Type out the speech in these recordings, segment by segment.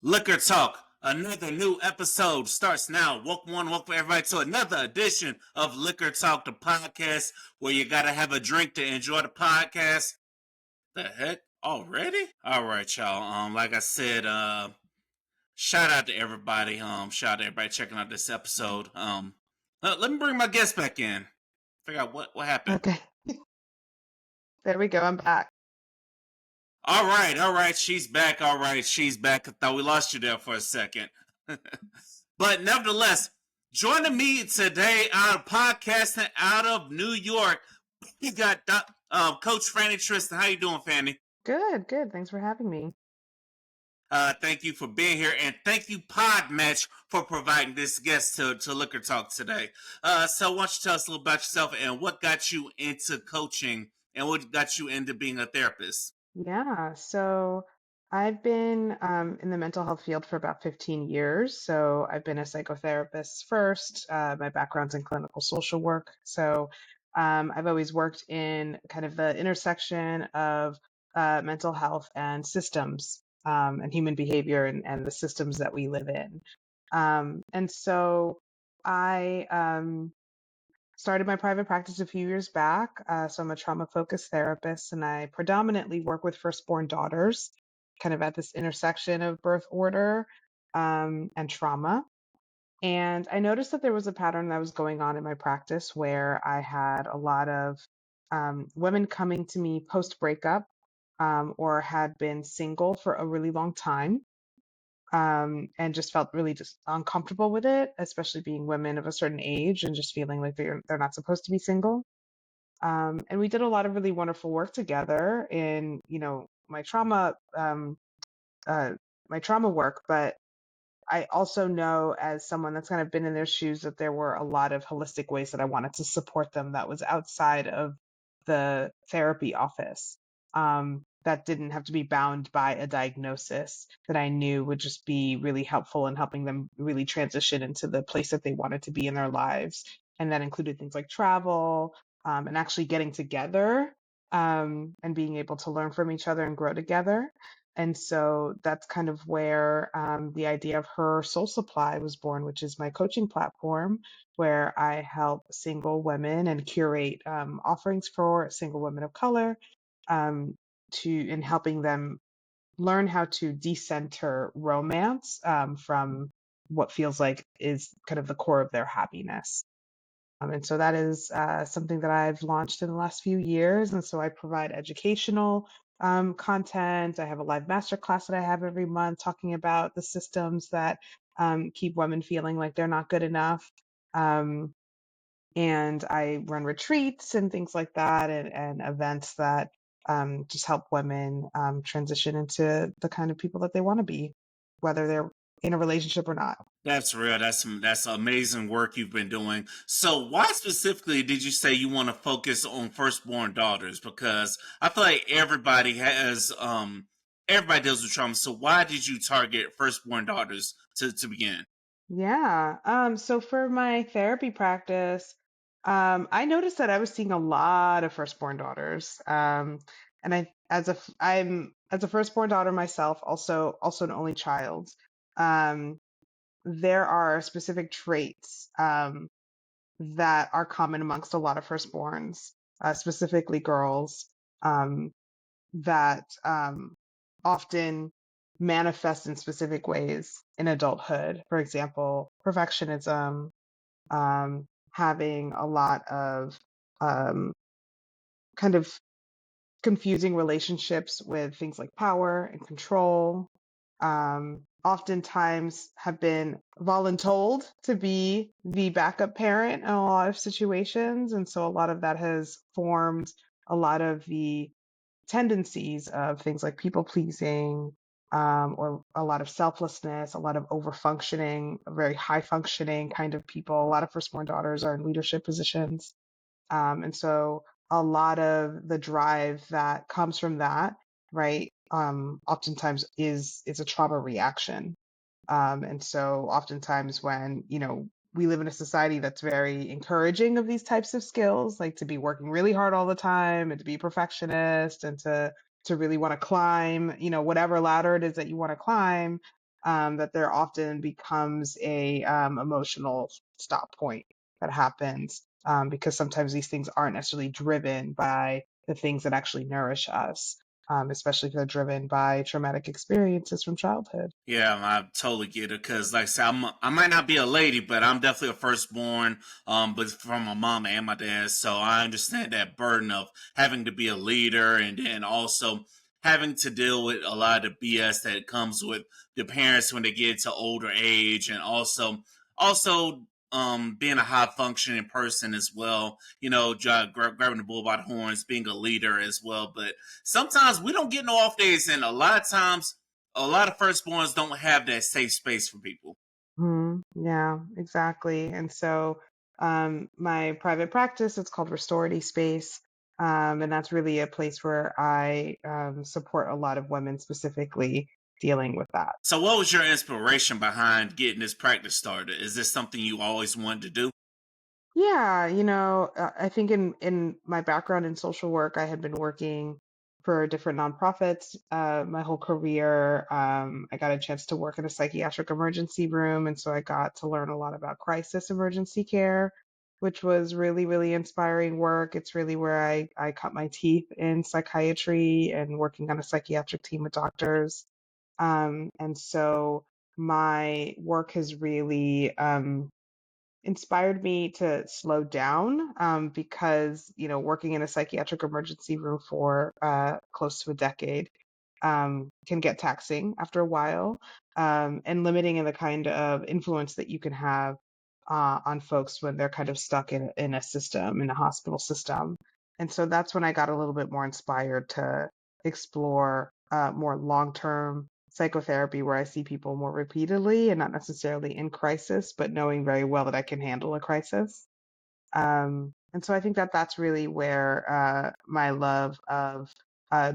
Liquor Talk, another new episode starts now. Welcome everybody to another edition of Liquor Talk, the podcast where you gotta have a drink to enjoy the podcast. The heck? Already? All right, y'all. Like I said, shout out to everybody. Shout out to everybody checking out this episode. Let me bring my guest back in. Figure out what happened. Okay, there we go. I'm back. All right. She's back. All right, she's back. I thought we lost you there for a second. But nevertheless, joining me today on podcasting out of New York, we got Coach Fanny Tristan. How you doing, Fanny? Good, good. Thanks for having me. Thank you for being here, and thank you, Podmatch, for providing this guest to Liquor Talk today. So why don't you tell us a little about yourself and what got you into coaching and what got you into being a therapist? Yeah, so I've been in the mental health field for about 15 years. So I've been a psychotherapist first. My background's in clinical social work. So I've always worked in kind of the intersection of mental health and systems and human behavior and the systems that we live in. And so I started my private practice a few years back. So I'm a trauma focused therapist and I predominantly work with firstborn daughters, kind of at this intersection of birth order and trauma. And I noticed that there was a pattern that was going on in my practice where I had a lot of women coming to me post breakup or had been single for a really long time and just felt really just uncomfortable with it, especially being women of a certain age and just feeling like they're not supposed to be single. And we did a lot of really wonderful work together in, uh, my trauma work. But I also know as someone that's kind of been in their shoes that there were a lot of holistic ways that I wanted to support them that was outside of the therapy office. That didn't have to be bound by a diagnosis that I knew would just be really helpful in helping them really transition into the place that they wanted to be in their lives. And that included things like travel, and actually getting together, and being able to learn from each other and grow together. And so that's kind of where the idea of Her Soul Supply was born, which is my coaching platform where I help single women and curate offerings for single women of color, um, in helping them learn how to decenter romance from what feels like is kind of the core of their happiness. And so that is something that I've launched in the last few years. And so I provide educational content. I have a live masterclass that I have every month talking about the systems that keep women feeling like they're not good enough. Um, and I run retreats and things like that, and events that just help women transition into the kind of people that they want to be, whether they're in a relationship or not. That's real. That's amazing work you've been doing. So, why specifically did you say you want to focus on firstborn daughters? Because I feel like everybody deals with trauma. So, why did you target firstborn daughters to begin? Yeah. So for my therapy practice, I noticed that I was seeing a lot of firstborn daughters. And I'm as a firstborn daughter myself, also an only child. Um, there are specific traits that are common amongst a lot of firstborns, specifically girls, um, that often manifest in specific ways in adulthood. For example, perfectionism, having a lot of um, kind of confusing relationships with things like power and control. Oftentimes have been voluntold to be the backup parent in a lot of situations. And so a lot of that has formed a lot of the tendencies of things like people pleasing, or a lot of selflessness, a lot of over functioning, very high functioning kind of people. A lot of firstborn daughters are in leadership positions. And so a lot of the drive that comes from that, right, oftentimes is a trauma reaction. And so oftentimes when, we live in a society that's very encouraging of these types of skills, like to be working really hard all the time and to be a perfectionist and to really want to climb, whatever ladder it is that you want to climb. that there often becomes a emotional stop point that happens, because sometimes these things aren't necessarily driven by the things that actually nourish us, especially if they're driven by traumatic experiences from childhood. Yeah, I totally get it. Cause like I said, I might not be a lady, but I'm definitely a firstborn. But from my mom and my dad, so I understand that burden of having to be a leader, and then also having to deal with a lot of the BS that comes with the parents when they get to older age, and also being a high functioning person as well. You know, grabbing the bull by the horns, being a leader as well. But sometimes we don't get no off days, and a lot of times a lot of firstborns don't have that safe space for people. Yeah, exactly. And so, my private practice, it's called Restorative Space. And that's really a place where I support a lot of women specifically dealing with that. So, what was your inspiration behind getting this practice started? Is this something you always wanted to do? Yeah, I think in my background in social work, I had been working for different nonprofits my whole career. I got a chance to work in a psychiatric emergency room, and so I got to learn a lot about crisis emergency care, which was really, really inspiring work. It's really where I cut my teeth in psychiatry and working on a psychiatric team of doctors. And so my work has really inspired me to slow down, because working in a psychiatric emergency room for close to a decade can get taxing after a while, and limiting in the kind of influence that you can have on folks when they're kind of stuck in a system, in a hospital system. And so that's when I got a little bit more inspired to explore more long term psychotherapy where I see people more repeatedly and not necessarily in crisis, but knowing very well that I can handle a crisis. And so I think that that's really where my love of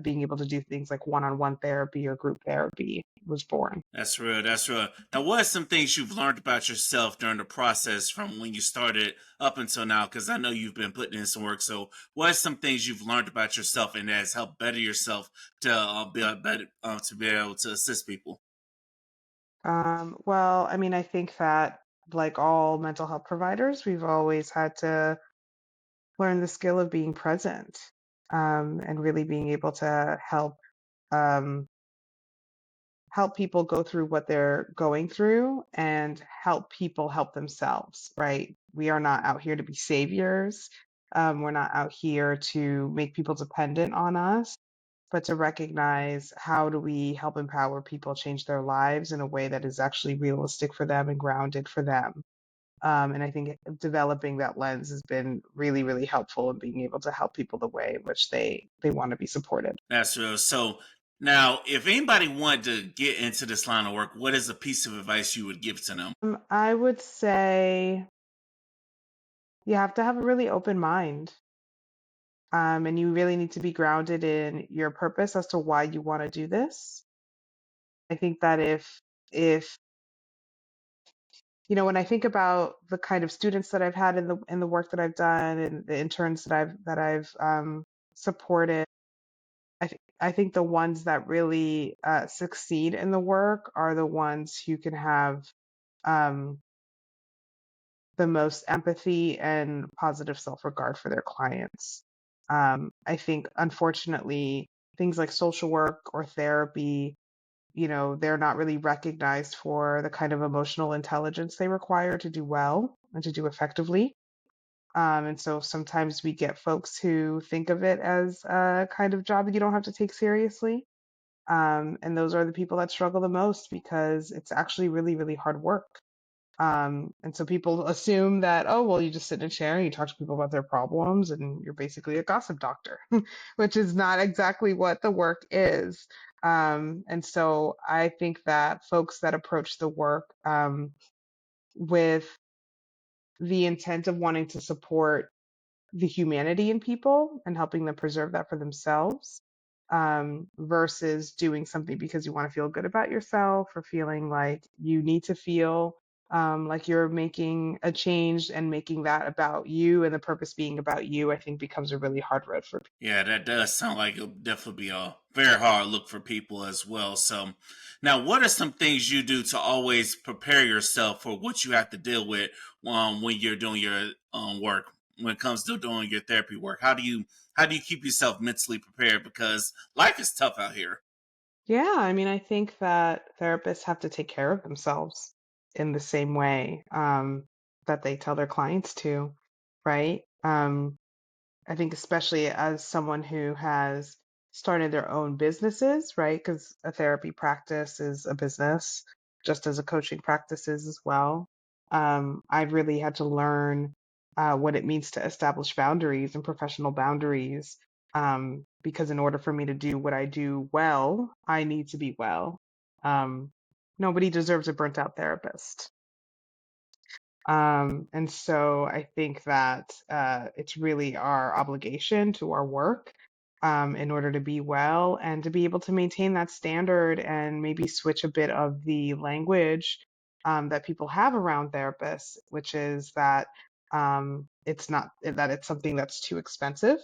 being able to do things like one on one therapy or group therapy was born. That's real. That's real. Now, what are some things you've learned about yourself during the process from when you started up until now? Because I know you've been putting in some work. So, what are some things you've learned about yourself and that has helped better yourself to be able to assist people? Well, I mean, I think that like all mental health providers, we've always had to learn the skill of being present, and really being able to um, help people go through what they're going through and help people help themselves, right? We are not out here to be saviors. We're not out here to make people dependent on us, but to recognize how do we help empower people change their lives in a way that is actually realistic for them and grounded for them. And I think developing that lens has been really, really helpful in being able to help people the way in which they want to be supported. That's real. So, now, if anybody wanted to get into this line of work, what is a piece of advice you would give to them? I would say you have to have a really open mind. And you really need to be grounded in your purpose as to why you want to do this. I think that if when I think about the kind of students that I've had in the work that I've done and the interns that I've supported, I think the ones that really succeed in the work are the ones who can have um, the most empathy and positive self-regard for their clients. I think, unfortunately, things like social work or therapy, they're not really recognized for the kind of emotional intelligence they require to do well and to do effectively. And so sometimes we get folks who think of it as a kind of job that you don't have to take seriously. And those are the people that struggle the most because it's actually really, really hard work. And so people assume that, oh, well, you just sit in a chair and you talk to people about their problems and you're basically a gossip doctor, which is not exactly what the work is. And so I think that folks that approach the work with the intent of wanting to support the humanity in people and helping them preserve that for themselves, versus doing something because you want to feel good about yourself or feeling like you need to feel. like you're making a change and making that about you and the purpose being about you, I think becomes a really hard road for people. Yeah, that does sound like it'll definitely be a very hard look for people as well. So, now what are some things you do to always prepare yourself for what you have to deal with when you're doing your work? When it comes to doing your therapy work, how do you keep yourself mentally prepared? Because life is tough out here. Yeah, I mean, I think that therapists have to take care of themselves in the same way that they tell their clients to, right? I think especially as someone who has started their own businesses, right? Because a therapy practice is a business, just as a coaching practice is as well. I've really had to learn what it means to establish boundaries and professional boundaries. Because in order for me to do what I do well, I need to be well. Um, Nobody deserves a burnt out therapist. And so I think that it's really our obligation to our work in order to be well and to be able to maintain that standard and maybe switch a bit of the language that people have around therapists, which is that it's not that it's something that's too expensive.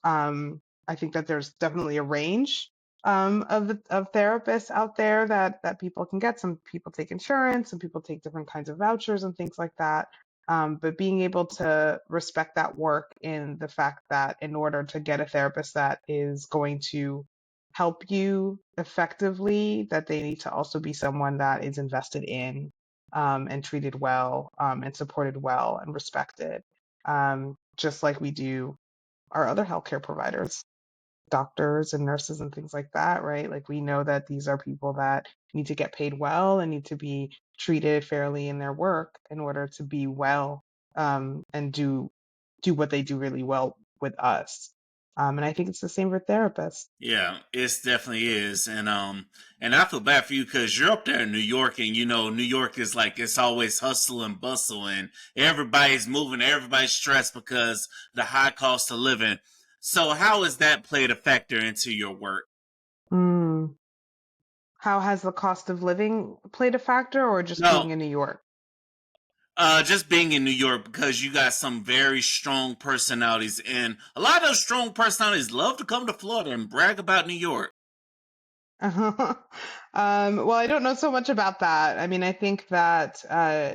I think that there's definitely a range of therapists out there that people can get. Some people take insurance, some people take different kinds of vouchers and things like that. But being able to respect that work in the fact that in order to get a therapist that is going to help you effectively, that they need to also be someone that is invested in and treated well and supported well and respected, just like we do our other healthcare providers, doctors and nurses and things like that, right? Like we know that these are people that need to get paid well and need to be treated fairly in their work in order to be well and do what they do really well with us. And I think it's the same for therapists. Yeah, it definitely is, and I feel bad for you because you're up there in New York, and New York is like it's always hustle and bustle, and everybody's moving, everybody's stressed because the high cost of living. So, how has that played a factor into your work? Mm. How has the cost of living played a factor, or just No, being in New York? just being in New York because you got some very strong personalities, and a lot of those strong personalities love to come to Florida and brag about New York. Well, I don't know so much about that. I mean, I think that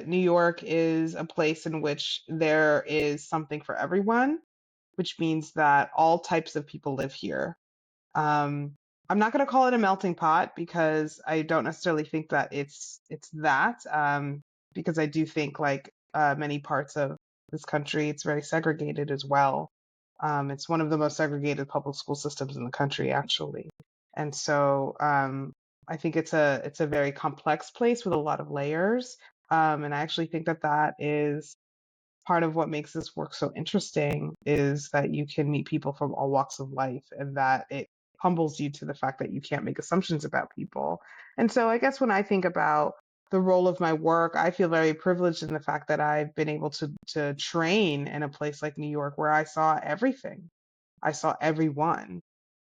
New York is a place in which there is something for everyone, which means that all types of people live here. Um, I'm not going to call it a melting pot because I don't necessarily think that it's that. Because I do think like many parts of this country, it's very segregated as well. It's one of the most segregated public school systems in the country, actually. And so I think it's a very complex place with a lot of layers. And I actually think that that is part of what makes this work so interesting is that you can meet people from all walks of life and that it humbles you to the fact that you can't make assumptions about people. And so I guess when I think about the role of my work, I feel very privileged in the fact that I've been able to train in a place like New York where I saw everything. I saw everyone.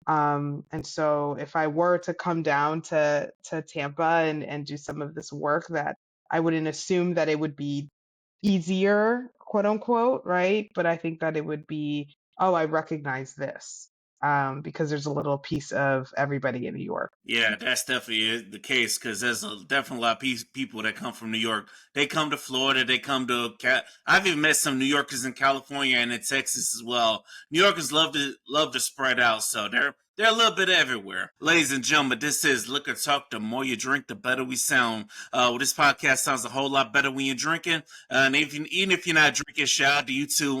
And so if I were to come down to Tampa and do some of this work that I wouldn't assume that it would be easier, quote unquote, right? But I think that it would be, oh, I recognize this because there's a little piece of everybody in New York. Yeah, that's definitely the case because there's definitely a lot of people that come from New York. They come to Florida. They come to. I've even met some New Yorkers in California and in Texas as well. New Yorkers love to spread out, so they're a little bit everywhere. Ladies and gentlemen, this is Liquor Talk. The more you drink, the better we sound. Well, this podcast sounds a whole lot better when you're drinking. And even if you're not drinking, shout out to you too.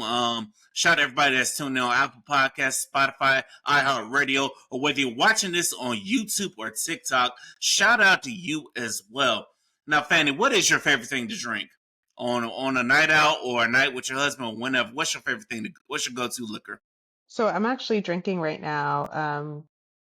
Shout out to everybody that's tuning in on Apple Podcasts, Spotify, iHeartRadio, or whether you're watching this on YouTube or TikTok, shout out to you as well. Now, Fanny, what is your favorite thing to drink? On a night out or a night with your husband or whenever, what's your favorite thing? What's your go-to liquor? So I'm actually drinking right now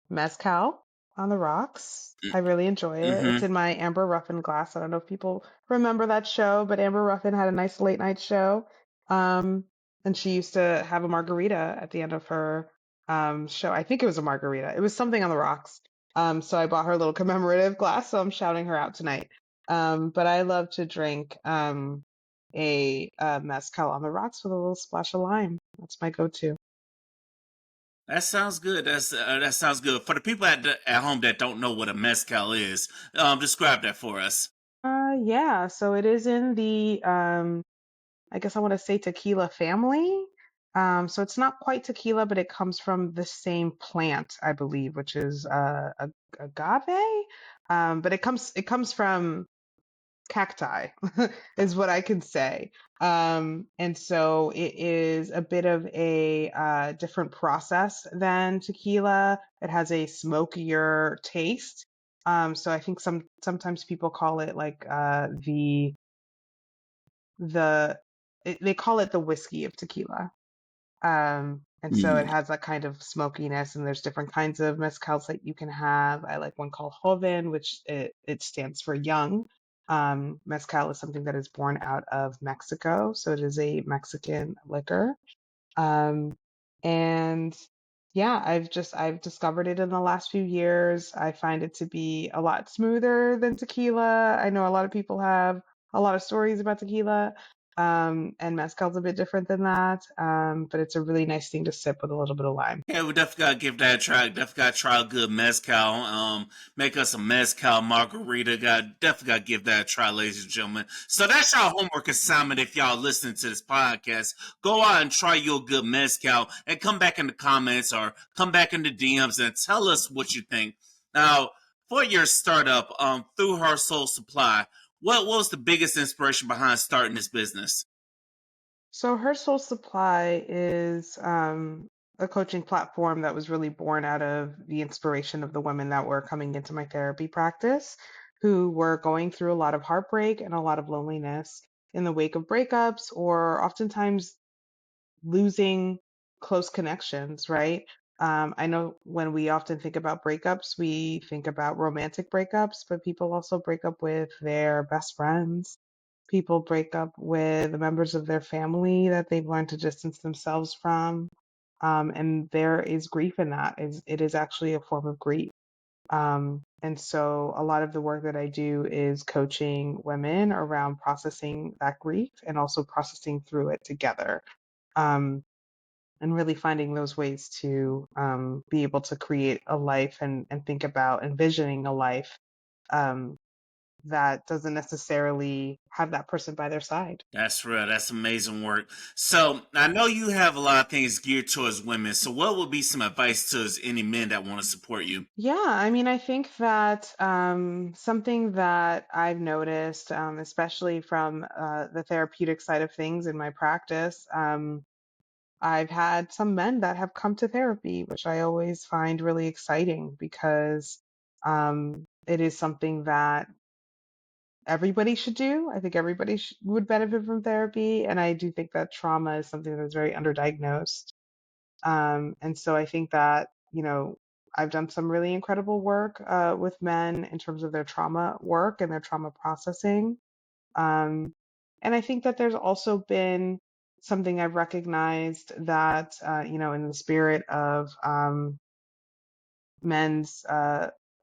mezcal on the rocks. I really enjoy it. It's Mm-hmm. in my Amber Ruffin glass. I don't know if people remember that show, but Amber Ruffin had a nice late night show. Um, and she used to have a margarita at the end of her show. I think it was a margarita. It was something on the rocks. So I bought her a little commemorative glass, so I'm shouting her out tonight. But I love to drink a mezcal on the rocks with a little splash of lime. That's my go-to. That sounds good. That sounds good. For the people at home that don't know what a mezcal is, describe that for us. Yeah, so it is in the I guess I want to say tequila family. So it's not quite tequila, but it comes from the same plant, I believe, which is agave. But it comes from cacti, is what I can say. And so it is a bit of a different process than tequila. It has a smokier taste. So I think sometimes people call it like the they call it the whiskey of tequila. And so it Mm. has that kind of smokiness, and there's different kinds of mezcals that you can have. I like one called Joven, which it stands for young. Mezcal is something that is born out of Mexico, so it is a Mexican liquor. Um, and yeah, I've discovered it in the last few years. I find it to be a lot smoother than tequila. I know a lot of people have a lot of stories about tequila. And mezcal's a bit different than that. But it's a really nice thing to sip with a little bit of lime. Yeah, we definitely gotta give that a try. Definitely gotta try a good mezcal. Make us a mezcal margarita. Definitely gotta give that a try, ladies and gentlemen. So that's our homework assignment. If y'all listening to this podcast, go out and try your good mezcal, and come back in the comments or come back in the DMs and tell us what you think. Now, for your startup, through Her Soul Supply, what was the biggest inspiration behind starting this business? So Her Soul Supply is a coaching platform that was really born out of the inspiration of the women that were coming into my therapy practice, who were going through a lot of heartbreak and a lot of loneliness in the wake of breakups, or oftentimes losing close connections, right? I know when we often think about breakups, we think about romantic breakups, but people also break up with their best friends. People break up with the members of their family that they've learned to distance themselves from. And there is grief in that. It is actually a form of grief. And so a lot of the work that I do is coaching women around processing that grief and also processing through it together. Um, and really finding those ways to be able to create a life and think about envisioning a life um, that doesn't necessarily have that person by their side. That's real. That's amazing work. So I know you have a lot of things geared towards women. So what would be some advice to any men that want to support you? Yeah, I mean, I think that something that I've noticed, especially from the therapeutic side of things in my practice, I've had some men that have come to therapy, which I always find really exciting because it is something that everybody should do. I think everybody would benefit from therapy. And I do think that trauma is something that's very underdiagnosed. And so I think that, I've done some really incredible work with men in terms of their trauma work and their trauma processing. Um, and I think that there's also been something I've recognized that, in the spirit of men's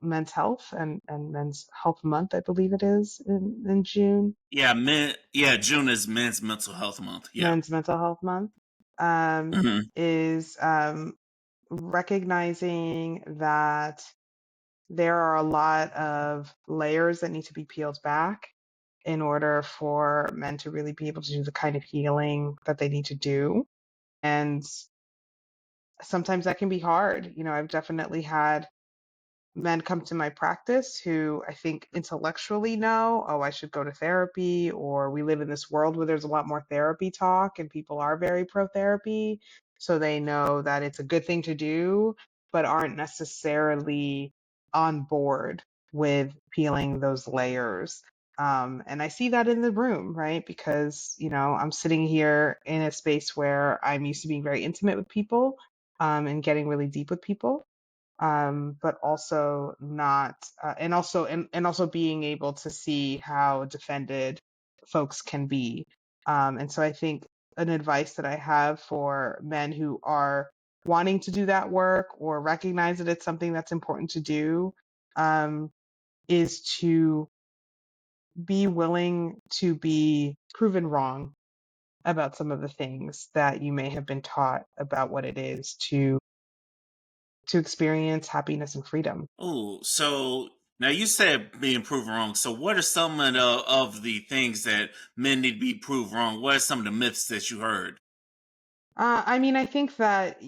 men's health and men's health month, I believe it is in June, Yeah, men. Yeah, June is Men's Mental Health Month. Yeah. men's mental health month, um, Hmm. is recognizing that there are a lot of layers that need to be peeled back in order for men to really be able to do the kind of healing that they need to do. And sometimes that can be hard. I've definitely had men come to my practice who I think intellectually know, oh, I should go to therapy, or we live in this world where there's a lot more therapy talk and people are very pro therapy. So they know that it's a good thing to do, but aren't necessarily on board with peeling those layers. And I see that in the room, right? Because, I'm sitting here in a space where I'm used to being very intimate with people and getting really deep with people, but also not, and also being able to see how defended folks can be. And so I think an advice that I have for men who are wanting to do that work or recognize that it's something that's important to do, is to be willing to be proven wrong about some of the things that you may have been taught about what it is to experience happiness and freedom. Oh, so now you said being proven wrong. So what are some of the things that men need to be proved wrong? What are some of the myths that you heard? I mean, I think that,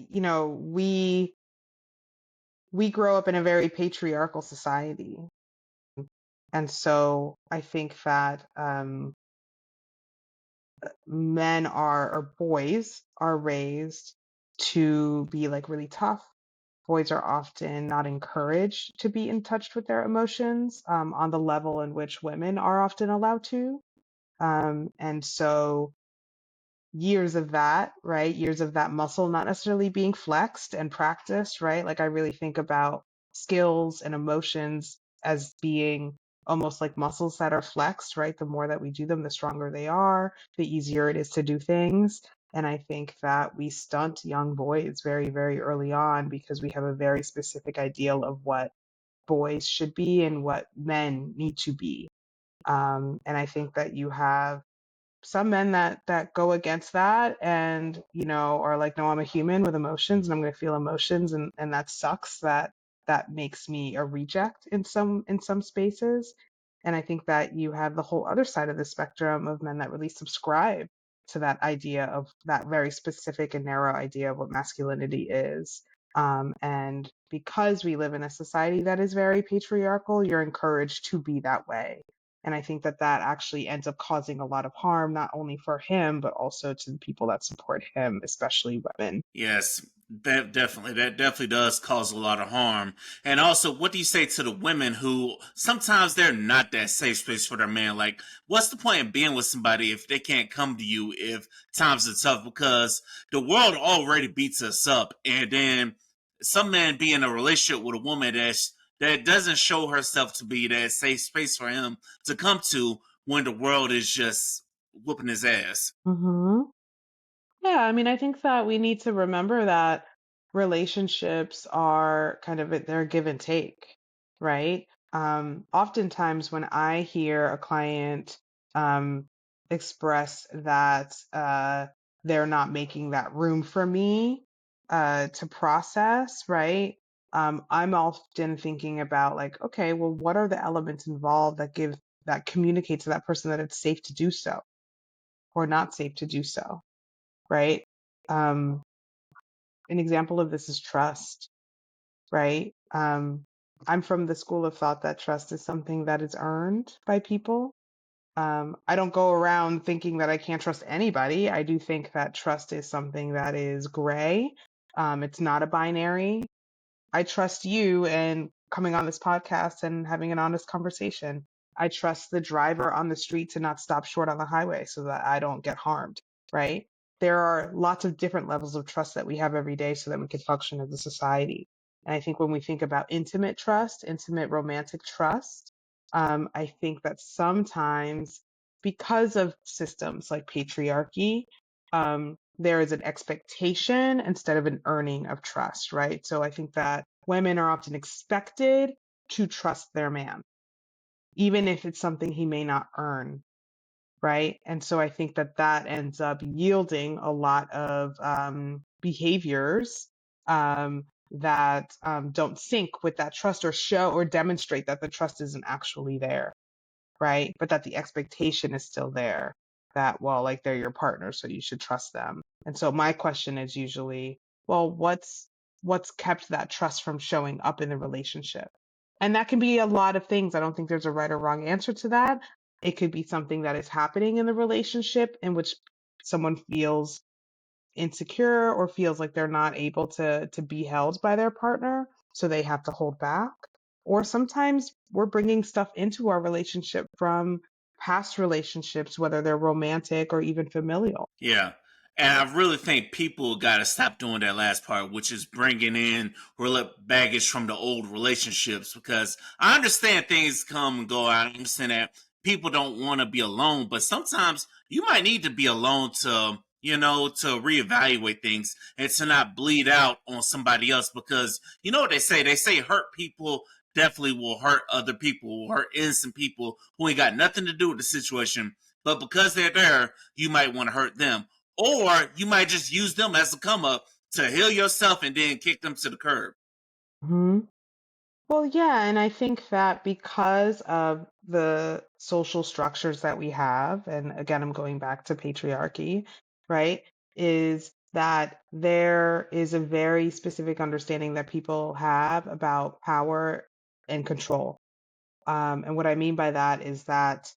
we grow up in a very patriarchal society. And so I think that men or boys are raised to be like really tough. Boys are often not encouraged to be in touch with their emotions on the level in which women are often allowed to. And so years of that, right? Years of that muscle not necessarily being flexed and practiced, right? Like I really think about skills and emotions as being almost like muscles that are flexed, right? The more that we do them, the stronger they are, the easier it is to do things. And I think that we stunt young boys very, very early on because we have a very specific ideal of what boys should be and what men need to be. And I think that you have some men that go against that and are like, no, I'm a human with emotions and I'm going to feel emotions, and that sucks. That makes me a reject in some spaces. And I think that you have the whole other side of the spectrum of men that really subscribe to that idea of that very specific and narrow idea of what masculinity is. And because we live in a society that is very patriarchal, you're encouraged to be that way. And I think that that actually ends up causing a lot of harm, not only for him, but also to the people that support him, especially women. Yes, that definitely does cause a lot of harm. And also, what do you say to the women who sometimes they're not that safe space for their man? Like, what's the point of being with somebody if they can't come to you if times are tough? Because the world already beats us up, and then some man be in a relationship with a woman that doesn't show herself to be that safe space for him to come to when the world is just whooping his ass. Hmm. Yeah, I mean, I think that we need to remember that relationships are kind of they're give and take, right? Oftentimes when I hear a client um, express that they're not making that room for me to process, right? I'm often thinking about like, okay, well, what are the elements involved that communicate to that person that it's safe to do so or not safe to do so, right? Um, an example of this is trust, right? I'm from the school of thought that trust is something that is earned by people. I don't go around thinking that I can't trust anybody. I do think that trust is something that is gray. It's not a binary. I trust you and coming on this podcast and having an honest conversation. I trust the driver on the street to not stop short on the highway so that I don't get harmed, right? There are lots of different levels of trust that we have every day so that we can function as a society. And I think when we think about intimate trust, intimate romantic trust, I think that sometimes because of systems like patriarchy, there is an expectation instead of an earning of trust, right? So I think that women are often expected to trust their man, even if it's something he may not earn, right? And so I think that that ends up yielding a lot of behaviors that don't sync with that trust or show or demonstrate that the trust isn't actually there, right? But that the expectation is still there that, well, like they're your partner, so you should trust them. And so my question is usually, well, what's kept that trust from showing up in the relationship? And that can be a lot of things. I don't think there's a right or wrong answer to that. It could be something that is happening in the relationship in which someone feels insecure or feels like they're not able to be held by their partner, so they have to hold back. Or sometimes we're bringing stuff into our relationship from past relationships, whether they're romantic or even familial. Yeah. And I really think people got to stop doing that last part, which is bringing in baggage from the old relationships. Because I understand things come and go. I understand that people don't want to be alone, but sometimes you might need to be alone to reevaluate things and to not bleed out on somebody else. Because you know what they say? They say hurt people definitely will hurt other people, will hurt innocent people who ain't got nothing to do with the situation. But because they're there, you might want to hurt them. Or you might just use them as a come up to heal yourself and then kick them to the curb. Hmm. Well, yeah, and I think that because of the social structures that we have, and again, I'm going back to patriarchy, right, is that there is a very specific understanding that people have about power and control. And what I mean by that is that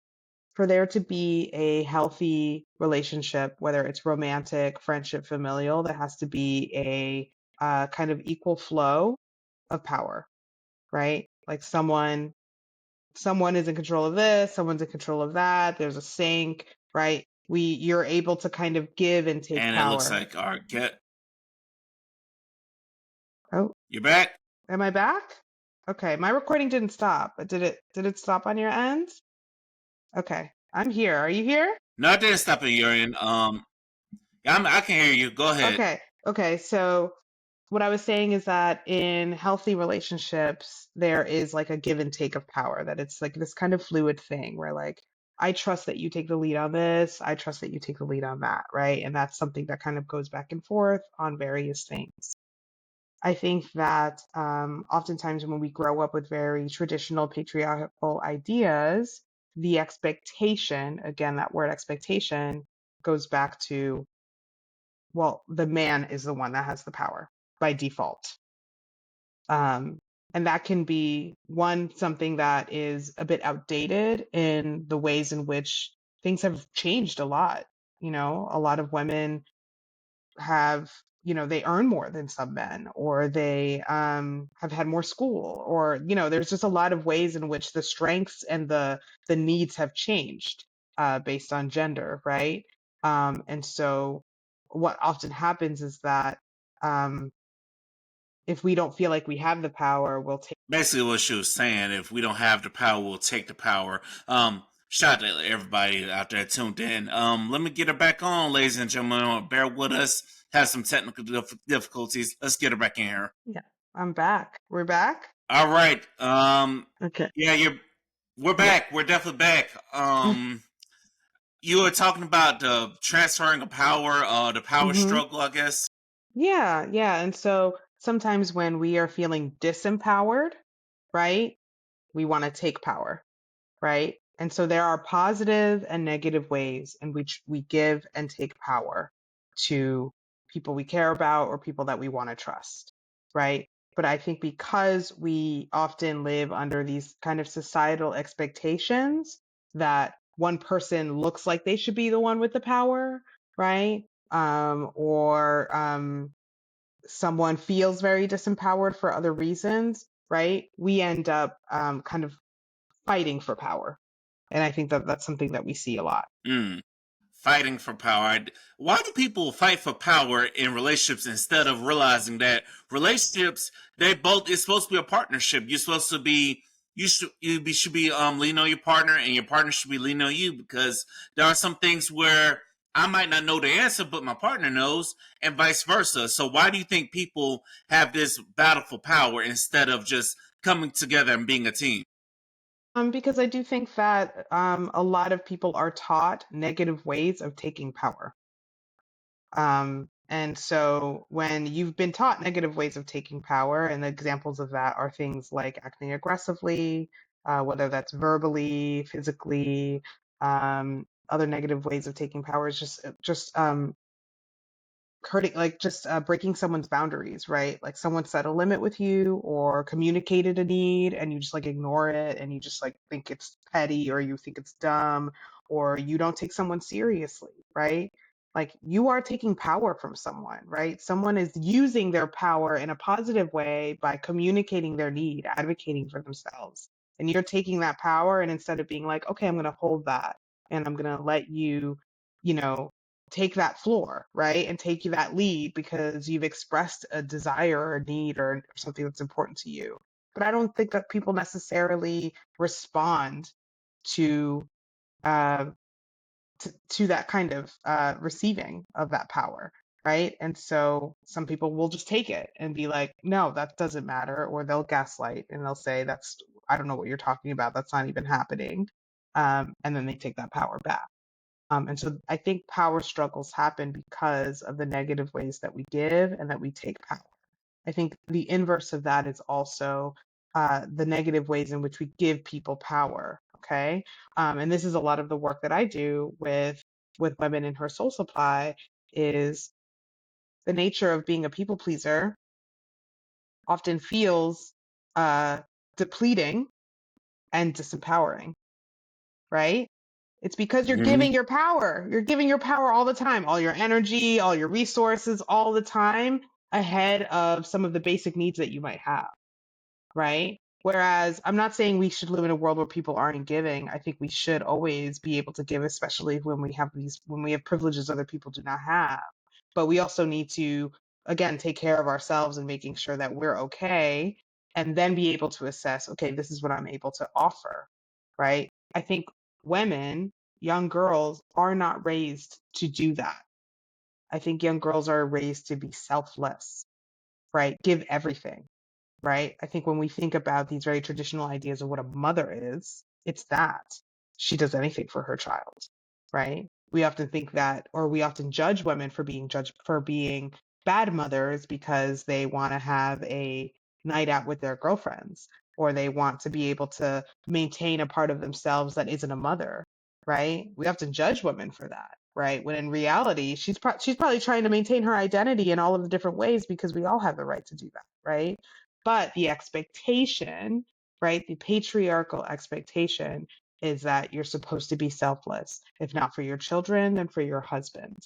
for there to be a healthy relationship, whether it's romantic, friendship, familial, there has to be a kind of equal flow of power, right? Like someone is in control of this, someone's in control of that. There's a sync, right? You're able to kind of give and take And it looks power. like our get Oh, you back? am I back? Okay, my recording didn't stop, but did it stop on your end? Okay, I'm here. Are you here? No, I didn't stop at your end. I can hear you. Go ahead. Okay. Okay. So what I was saying is that in healthy relationships, there is like a give and take of power, that it's like this kind of fluid thing where like, I trust that you take the lead on this. I trust that you take the lead on that. Right. And that's something that kind of goes back and forth on various things. I think that oftentimes when we grow up with very traditional patriarchal ideas, the expectation, again, that word expectation goes back to, well, the man is the one that has the power by default. Um, and that can be one, something that is a bit outdated in the ways in which things have changed a lot. You know, a lot of women have, they earn more than some men, or they have had more school, or, there's just a lot of ways in which the strengths and the needs have changed based on gender, right? And so what often happens is that um, if we don't feel like we have the power, we'll take. Basically, what she was saying, if we don't have the power, we'll take the power. Shout out to everybody out there tuned in. Let me get her back on, ladies and gentlemen. Bear with us. Have some technical difficulties. Let's get her back in here. Yeah, I'm back. We're back. All right. Okay. Yeah, we're Yeah. back. We're definitely back. You were talking about the transferring of power, the power Mm-hmm. struggle, I guess. Yeah, yeah. And so sometimes when we are feeling disempowered, right, we want to take power, right? And so there are positive and negative ways in which we give and take power to people we care about or people that we want to trust, right? But I think because we often live under these kind of societal expectations that one person looks like they should be the one with the power, right? Or someone feels very disempowered for other reasons, right? We end up kind of fighting for power. And I think that that's something that we see a lot. Mm. Fighting for power. Why do people fight for power in relationships instead of realizing that relationships, they both, it's supposed to be a partnership. You're supposed to be, should be leaning on your partner, and your partner should be leaning on you, because there are some things where I might not know the answer, but my partner knows, and vice versa. So why do you think people have this battle for power instead of just coming together and being a team? Because I do think that a lot of people are taught negative ways of taking power. And so when you've been taught negative ways of taking power, and the examples of that are things like acting aggressively, whether that's verbally, physically, other negative ways of taking power is just hurting, like just breaking someone's boundaries, right? Like someone set a limit with you or communicated a need and you just like ignore it and you just like think it's petty or you think it's dumb or you don't take someone seriously, right? Like you are taking power from someone, right? Someone is using their power in a positive way by communicating their need, advocating for themselves. And you're taking that power, and instead of being like, okay, I'm going to hold that and I'm going to let you, you know, take that floor, right? And take you that lead because you've expressed a desire or a need or something that's important to you. But I don't think that people necessarily respond to uh, to that kind of receiving of that power. right? And so some people will just take it and be like, no, that doesn't matter. Or they'll gaslight and they'll say, I don't know what you're talking about. That's not even happening. And then they take that power back. And so I think power struggles happen because of the negative ways that we give and that we take power. I think the inverse of that is also the negative ways in which we give people power. Okay, and this is a lot of the work that I do with women in her soul supply. Is the nature of being a people pleaser often feels uh, depleting and disempowering, right? It's because you're Mm-hmm. giving your power. You're giving your power all the time, all your energy, all your resources, all the time ahead of some of the basic needs that you might have, right? Whereas I'm not saying we should live in a world where people aren't giving. I think we should always be able to give, especially when we have privileges other people do not have. But we also need to, again, take care of ourselves and making sure that we're okay, and then be able to assess, okay, this is what I'm able to offer, right? I think women, young girls, are not raised to do that. I think young girls are raised to be selfless, right? Give everything, right? I think when we think about these very traditional ideas of what a mother is, it's that she does anything for her child, right? We often think that, or we often judge women for being judged for being bad mothers because they want to have a night out with their girlfriends, or they want to be able to maintain a part of themselves that isn't a mother, right? We often judge women for that, right? When in reality, she's probably trying to maintain her identity in all of the different ways because we all have the right to do that, right? But the expectation, right, the patriarchal expectation is that you're supposed to be selfless, if not for your children, then for your husband.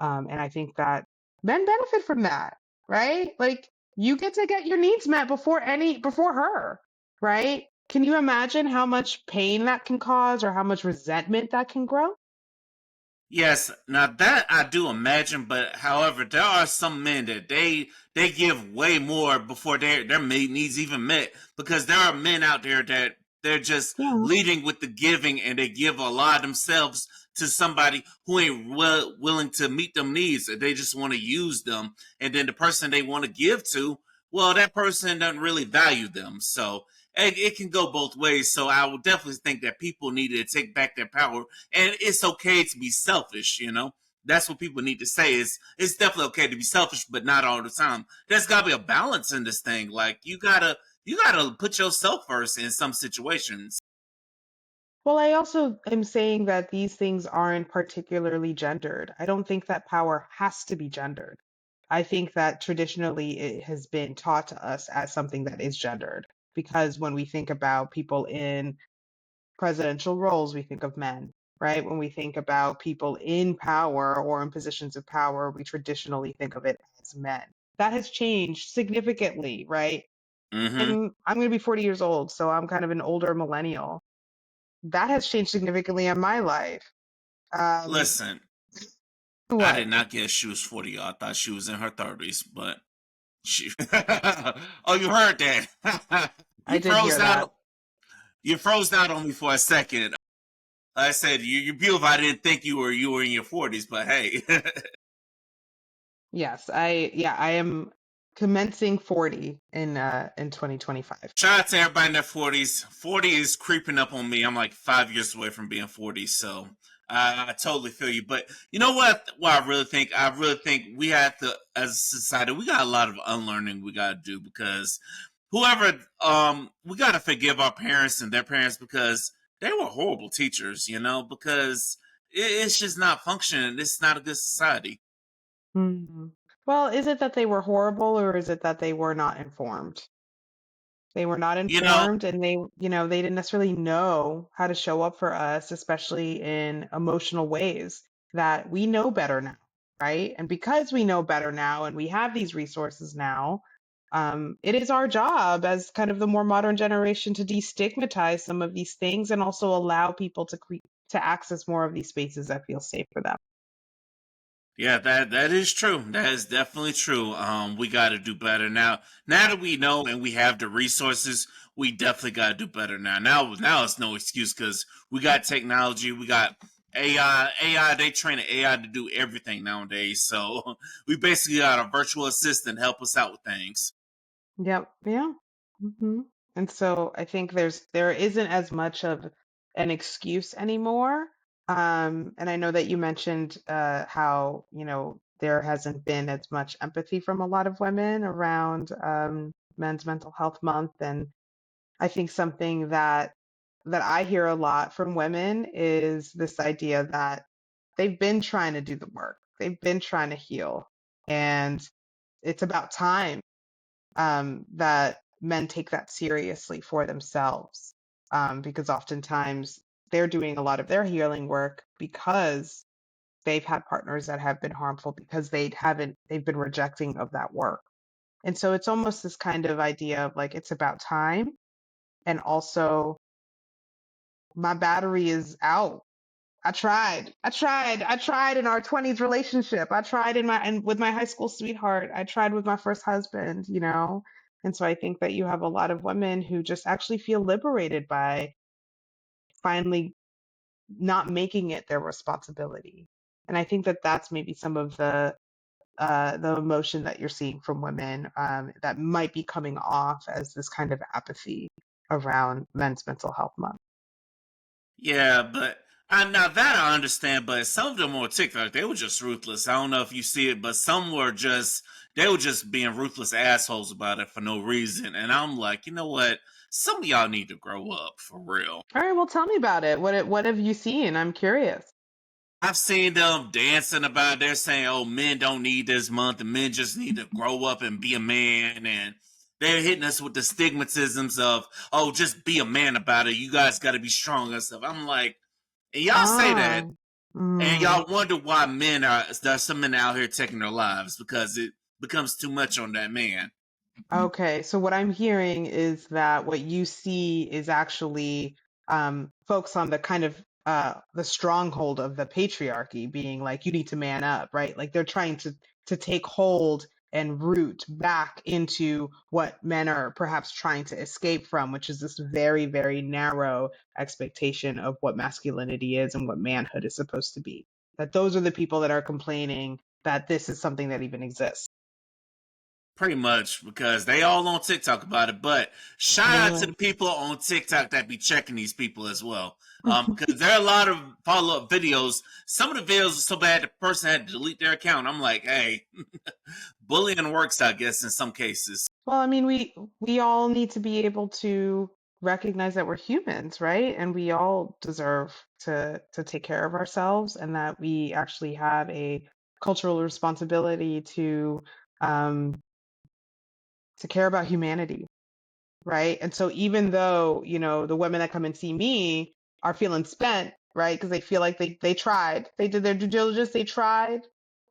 And I think that men benefit from that, right? Like you get to get your needs met before her, right? Can you imagine how much pain that can cause or how much resentment that can grow? Yes, now that I do imagine, but however, there are some men that they give way more before their needs even met, because there are men out there that they're just Yeah. leading with the giving, and they give a lot of themselves to somebody who ain't willing to meet them needs. They just want to use them, and then the person they want to give to, well, that person doesn't really value them. So it can go both ways. So I would definitely think that people need to take back their power, and it's okay to be selfish. That's what people need to say. Is it's definitely okay to be selfish, but not all the time. There's got to be a balance in this thing. Like you gotta put yourself first in some situations. Well, I also am saying that these things aren't particularly gendered. I don't think that power has to be gendered. I think that traditionally it has been taught to us as something that is gendered because when we think about people in presidential roles, we think of men, right? When we think about people in power or in positions of power, we traditionally think of it as men. That has changed significantly, right? Mm-hmm. I'm going to be 40 years old, so I'm kind of an older millennial. That has changed significantly in my life. Um, Listen, I what? did not guess she was 40. I thought she was in her 30s, but she. Oh, you heard that? I you did froze hear that. out. You froze out on me for a second. I said you're beautiful. I didn't think you were in your 40s, but hey. Yes, I am commencing 40 in 2025. Shout out to everybody in their 40s. 40 is creeping up on me. I'm like 5 years away from being 40, so I totally feel you. But you know what? What I really think? I really think we have to, as a society, we got a lot of unlearning we got to do, because whoever, we got to forgive our parents and their parents, because they were horrible teachers, because it's just not functioning. It's not a good society. Hmm. Well, is it that they were horrible or is it that they were not informed? They were not You know, informed and they didn't necessarily know how to show up for us, especially in emotional ways that we know better now, right? And because we know better now and we have these resources now, it is our job as kind of the more modern generation to destigmatize some of these things and also allow people to access more of these spaces that feel safe for them. yeah, that is true. That is definitely true. We got to do better now. Now that we know and we have the resources, we definitely got to do better now. Now it's no excuse, because we got technology. We got AI, they train an AI to do everything nowadays. So we basically got a virtual assistant help us out with things. Yep. Yeah. hmm And so I think there isn't as much of an excuse anymore. And I know that you mentioned how, there hasn't been as much empathy from a lot of women around Men's Mental Health Month. And I think something that I hear a lot from women is this idea that they've been trying to do the work. They've been trying to heal. And it's about time that men take that seriously for themselves, because oftentimes they're doing a lot of their healing work because they've had partners that have been harmful because they've been rejecting of that work. And so it's almost this kind of idea of like it's about time, and also my battery is out. I tried in our 20s relationship. I tried and with my high school sweetheart. I tried with my first husband. And so I think that you have a lot of women who just actually feel liberated by finally not making it their responsibility. And I think that that's maybe some of the emotion that you're seeing from women, that might be coming off as this kind of apathy around Men's Mental Health Month. Yeah, but now that I understand, but some of them on TikTok, they were just ruthless. I don't know if you see it, but some were just they were just being ruthless assholes about it for no reason. And I'm like, you know what? Some of y'all need to grow up for real. All right, well, tell me about it. What have you seen? I'm curious. I've seen them dancing about it. They're saying, oh, men don't need this month and men just need to grow up and be a man. And they're hitting us with the stigmatisms of, oh, just be a man about it. You guys got to be strong and stuff. I'm like, and y'all say Ah, that, and mm, y'all wonder why there's some men out here taking their lives because it becomes too much on that man. okay. So what I'm hearing is that what you see is actually folks on the kind of the stronghold of the patriarchy being like, you need to man up, right? Like they're trying to take hold and root back into what men are perhaps trying to escape from, which is this very, very narrow expectation of what masculinity is and what manhood is supposed to be. That those are the people that are complaining that this is something that even exists. Pretty much because they all on TikTok about it. But shout out to the people on TikTok that be checking these people as well. Because there are a lot of follow up videos. Some of the videos are so bad the person had to delete their account. I'm like, hey, bullying works, I guess, in some cases. Well, I mean, we all need to be able to recognize that we're humans, right? And we all deserve to take care of ourselves, and that we actually have a cultural responsibility um, to care about humanity, right? And so even though, the women that come and see me are feeling spent, right? Because they feel like they tried, they did their due diligence, they tried,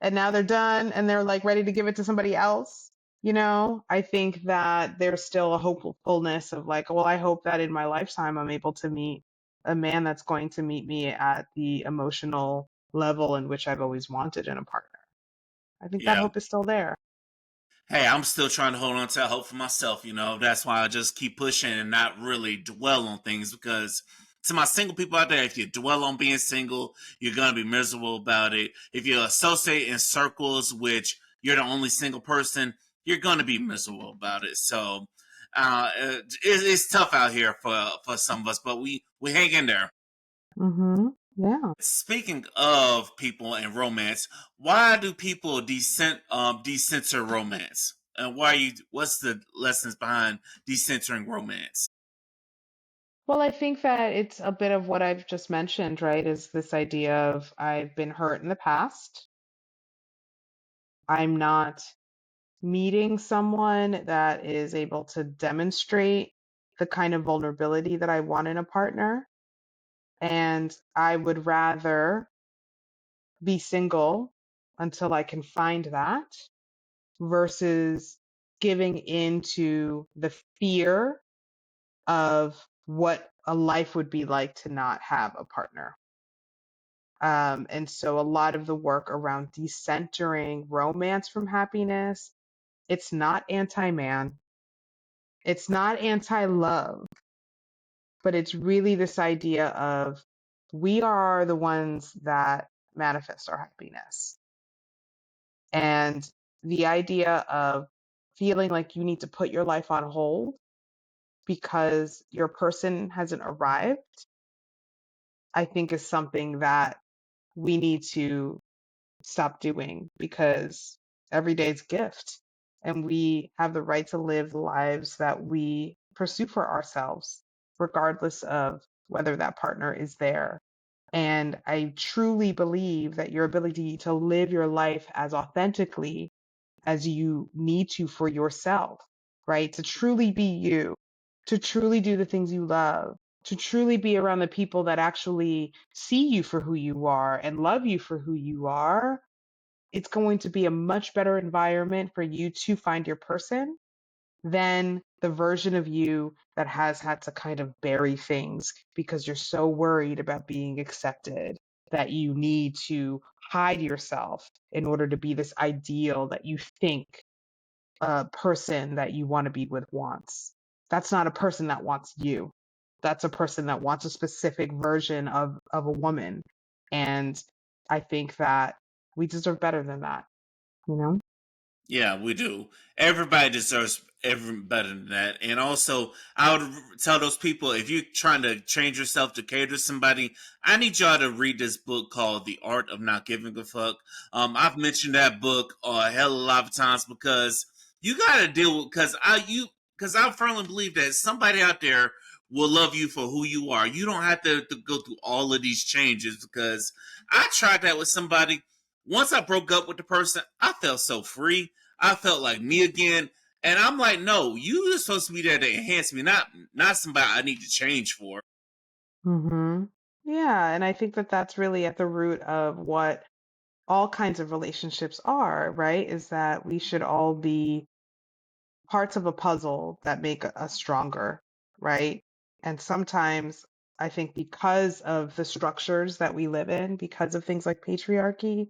and now they're done and they're like ready to give it to somebody else. I think that there's still a hopefulness of like, well, I hope that in my lifetime I'm able to meet a man that's going to meet me at the emotional level in which I've always wanted in a partner. I think that Yeah. hope is still there. Hey, I'm still trying to hold on to hope for myself, you know. That's why I just keep pushing and not really dwell on things because to my single people out there, if you dwell on being single, you're going to be miserable about it. If you associate in circles which you're the only single person, you're going to be miserable about it. So it's tough out here for some of us, but we hang in there. Yeah. Speaking of people and romance, why do people decenter romance? And what's the lessons behind decentering romance? Well, I think that it's a bit of what I've just mentioned, right? Is this idea of I've been hurt in the past. I'm not meeting someone that is able to demonstrate the kind of vulnerability that I want in a partner. And I would rather be single until I can find that versus giving into the fear of what a life would be like to not have a partner. And so a lot of the work around decentering romance from happiness, it's not anti-man, it's not anti-love, but it's really this idea of we are the ones that manifest our happiness. And the idea of feeling like you need to put your life on hold because your person hasn't arrived, I think is something that we need to stop doing, because every day is a gift and we have the right to live the lives that we pursue for ourselves, regardless of whether that partner is there. And I truly believe that your ability to live your life as authentically as you need to for yourself, right? To truly be you, to truly do the things you love, to truly be around the people that actually see you for who you are and love you for who you are. It's going to be a much better environment for you to find your person than the version of you that has had to kind of bury things because you're so worried about being accepted that you need to hide yourself in order to be this ideal that you think a person that you want to be with wants. That's not a person that wants you. That's a person that wants a specific version of a woman. And I think that we deserve better than that, you know? Yeah, we do. Everybody deserves every better than that. And also, I would tell those people, if you're trying to change yourself to cater to somebody, I need y'all to read this book called The Art of Not Giving a Fuck. I've mentioned that book a hell of a lot of times because you got to deal with, because I firmly believe that somebody out there will love you for who you are. You don't have to go through all of these changes, because I tried that with somebody. Once I broke up with the person, I felt so free. I felt like me again. And I'm like, no, you are supposed to be there to enhance me, not somebody I need to change for. Hmm. Yeah, and I think that that's really at the root of what all kinds of relationships are, right? Is that we should all be parts of a puzzle that make us stronger, right? And sometimes I think because of the structures that we live in, because of things like patriarchy,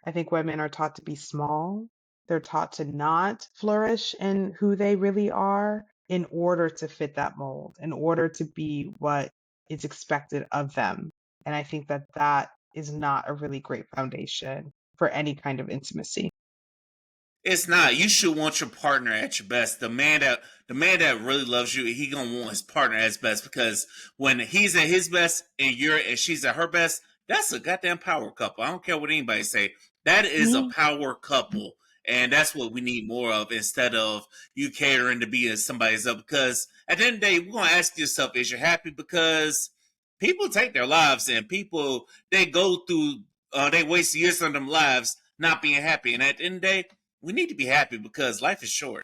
I think women are taught to be small. They're taught to not flourish in who they really are in order to fit that mold, in order to be what is expected of them. And I think that that is not a really great foundation for any kind of intimacy. It's not. You should want your partner at your best. The man that really loves you, he gonna want his partner at his best, because when he's at his best and she's at her best, that's a goddamn power couple. I don't care what anybody say. That is a power couple. And that's what we need more of, instead of you catering to be in somebody's up. Because at the end of the day, we're gonna ask yourself, is you happy? Because people take their lives, and people, they go through they waste years of them lives not being happy. And at the end of the day, we need to be happy because life is short.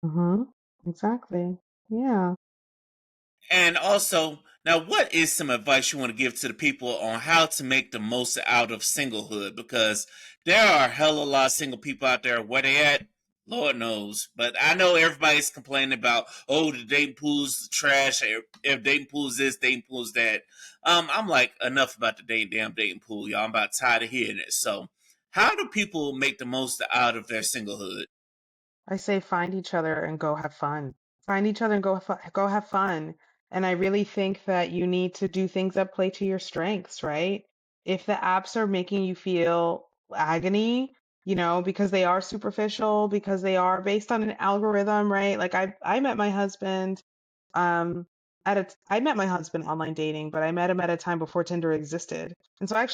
Mm-hmm. Exactly. Yeah. And also, now, what is some advice you want to give to the people on how to make the most out of singlehood? Because there are a hell of a lot of single people out there. Where they at, Lord knows. But I know everybody's complaining about, oh, the dating pool's trash. If dating pool's this, dating pool's that. I'm like, enough about the damn dating pool, y'all. I'm about tired of hearing it. So, how do people make the most out of their singlehood? I say find each other and go have fun. Find each other and go have fun. And I really think that you need to do things that play to your strengths, right? If the apps are making you feel agony, because they are superficial, because they are based on an algorithm, right? Like I met my husband um I met my husband online dating, but I met him at a time before Tinder existed. And so I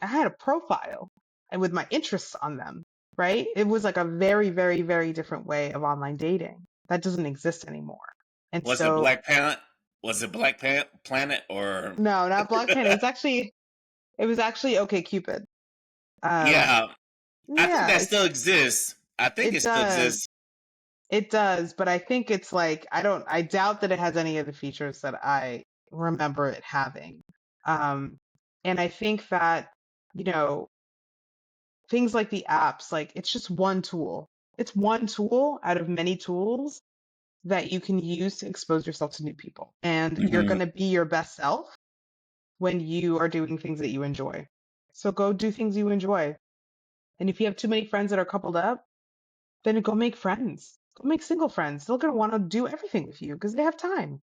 had a profile and with my interests on them, right? It was like a very, very, very different way of online dating that doesn't exist anymore. And Was it so, Black Planet? Was it Planet or? no, not Black Panther. It was actually Okay Cupid. Um, Yeah, I think yeah, that still exists. I think it it still does. exists. It does, but I think it's like I doubt that it has any of the features that I remember it having. Um, and I think that, you know, things like the apps, like it's just one tool. It's one tool out of many tools that you can use to expose yourself to new people. And you're Hmm. going to be your best self when you are doing things that you enjoy. So go do things you enjoy. And if you have too many friends that are coupled up, then go make friends. Go make single friends. They're going to want to do everything with you because they have time.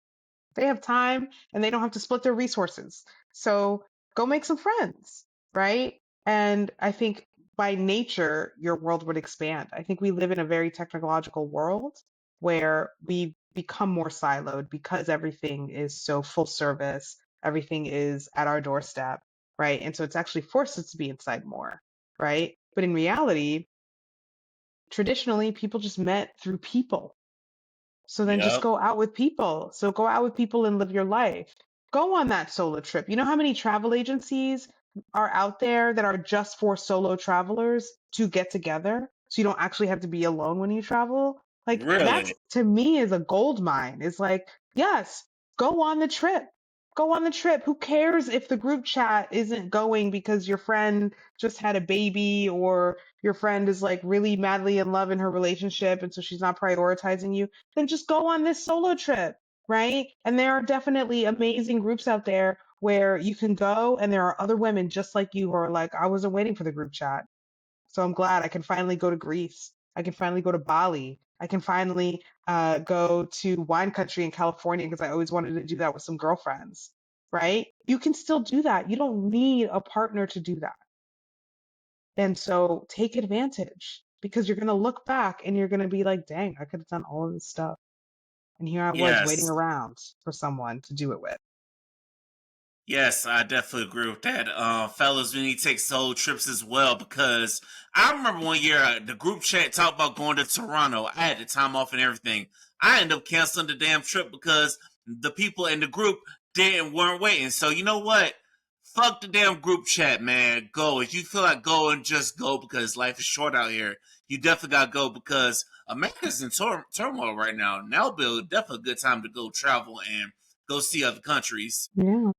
They have time and they don't have to split their resources. So go make some friends, right? And I think by nature, your world would expand. I think we live in a very technological world where we become more siloed because everything is so full service, everything is at our doorstep, right? And so it's actually forced us to be inside more, right? But in reality, traditionally, people just met through people. So then just Yep. go out with people. So go out with people and live your life. Go on that solo trip. You know how many travel agencies are out there that are just for solo travelers to get together? So you don't actually have to be alone when you travel? Like that's Really? to me is a gold mine. It's like, yes, go on the trip. Go on the trip. Who cares if the group chat isn't going because your friend just had a baby or your friend is like really madly in love in her relationship and so she's not prioritizing you? Then just go on this solo trip, right? And there are definitely amazing groups out there where you can go and there are other women just like you who are like, I wasn't waiting for the group chat. So I'm glad I can finally go to Greece. I can finally go to Bali. I can finally go to wine country in California because I always wanted to do that with some girlfriends, right? You can still do that. You don't need a partner to do that. And so take advantage because you're going to look back and you're going to be like, dang, I could have done all of this stuff. And here I was waiting Yes. around for someone to do it with. Yes, I definitely agree with that. Fellas, we need to take solo trips as well because I remember one year the group chat talked about going to Toronto. I had the time off and everything. I ended up canceling the damn trip because the people in the group weren't waiting. So you know what? Fuck the damn group chat, man. Go. If you feel like going, just go because life is short out here. You definitely gotta go because America's in turmoil right now. Now, Bill, definitely a good time to go travel and go see other countries. Yeah.